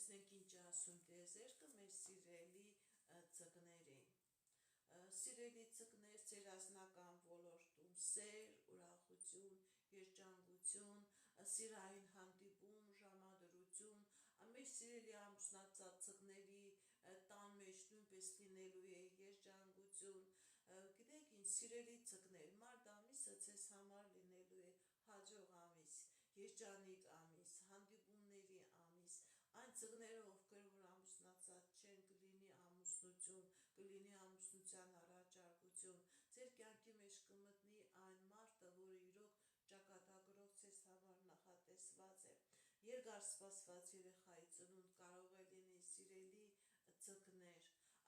Տեսնենք ինչ ասում տիեզերքը մեր սիրելի ձկներին։ Սիրելի ձկներ, ձեր անձնական ոլորտում սեր, ուրախություն, երջանկություն, սիրային հանդիպում, ժամադրություն, մեր սիրելի ամուսնացած ձկների տան մեջ նույնպես լինելու է երջանկություն։ Գիտեք ինչ, սիրելի ձկներ, մարտ ամիսը ձեզ համար լինելու է հաջող ամիս, երջանիկ ամիս, հանդիպումների ամիս, այն ձկները, ովքեր որ ամուսնացած չեն, կլինի ամուսնություն, կլինի ամուսնության առաջարկություն, ձեր կյանքի մեջ կմտնի այն մարդը, որը իրոք ճակատագրով ձեզ համար նախատեսված է, երկար սպասված երեխայի ծնունդ կարող է լինի, սիրելի ձկներ։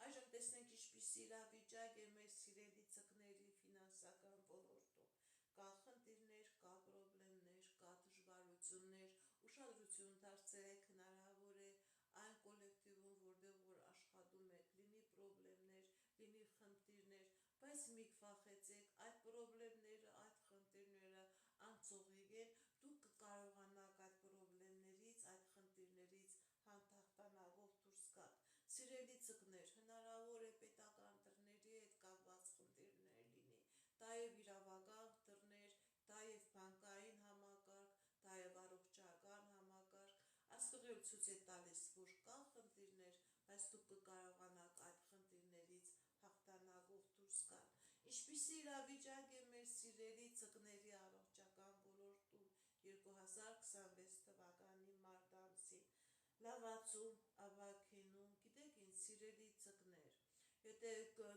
Այժմ տեսնենք ինչպիսի իրավիճակ է մեր սիրելի ձկների ֆինանսական ոլորտում։ Կա խնդիրներ, կա պրոբլեմներ, կա դժվարություններ, ուշադրություն դարձրեք, հնարավոր է այն կոլեկտիվում, որտեղ որ աշխատում եք, լինի պրոբլեմներ, լինի խնդիրներ, բայց մի վախեցեք, այդ պրոբլեմները, այդ խնդիրները անցողիկ են, դուք կկարողանաք այդ պրոբլեմներից, այդ խնդիրներից հաղթանակով դուրս գաք։ Սիրելի ձկներ, հնարավոր է պետական դռների հետ կապված խնդիրներ լինի, դա եւ իրավական դռներ, դա եւ բանկային համակարգ, դա եւ առողջական համակարգ, այստեղ էլ ցույց է տալիս, որ կա խնդիրներ, բայց դուք կկարողանաք այդ խնդիրներից հաղթանակով դուրս գալ։ Ինչպիսի իրավիճակ է մեր սիրելի ձկների առողջական ոլորտում 2026 թվականի մարտ ամսին։ Լավացում, ավագենում, գիտեք ինչ, սիրելի ձկներ, եթե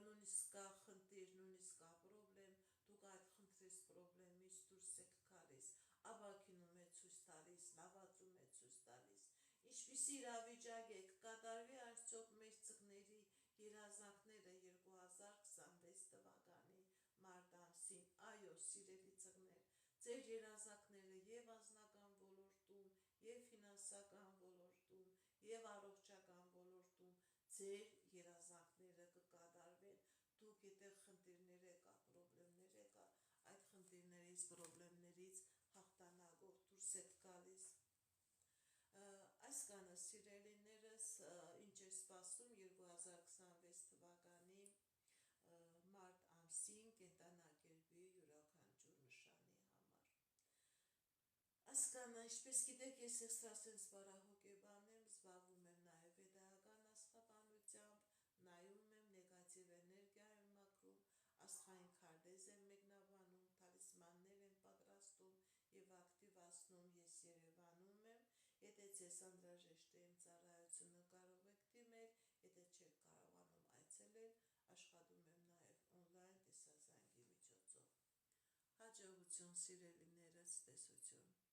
նույնիսկ կա խնդիր, նույնիսկ կա պրոբլեմ, դուք այդ խնդրից պրոբլեմից դուրս եք գալիս, ավագինում է ցույց տալիս, լավացում է ցույց տալիս։ Ինչպիսի իրավիճակ է, կկատարվի արդյոք մեր ձկների երազանքները 2026 թվականի մարտ ամսին։ Այո, սիրելի ձկներ, ձեր երազանքները եւ անձնական ոլորտում, եւ ֆինանսական ոլորտում, եւ առողջական ոլորտում ձեր երազանքները կկատարվեն։ Դուք եթե խնդիրներ եկա, պրոբլեմներ եկա, այդ խնդիրներից, պրոբլեմներից հաղթանակով դուրս եք գալիս։ Այսքանը սիրելիներս, ինչ է սպասում 2026 թվականի մարտ ամսին կենդանակերպի յուրաքանչյուր նշանի համար։ Այսքանը, ինչպես գիտեք, ես էքստրասենս բարահոգեբան եմ, զբաղվում եմ նաև վեդայական աստղաբանությամբ, նայում եմ, նեգատիվ էներգիա եմ մաքրում, աստղային քարտեզ եմ մեկնաբանում, թալիսմաններ եմ պատրաստում եւ ակտիվացնում, ես Երևանում եմ, եթե ձեզ անհրաժեշտ է իմ ծառայությունը կարող եք դիմել, եթե չեք կարողանում այցելել, աշխատում եմ նաև on-line տեսազանգի միջոցով։ Հաջողություն սիրելիներս, տեսություն։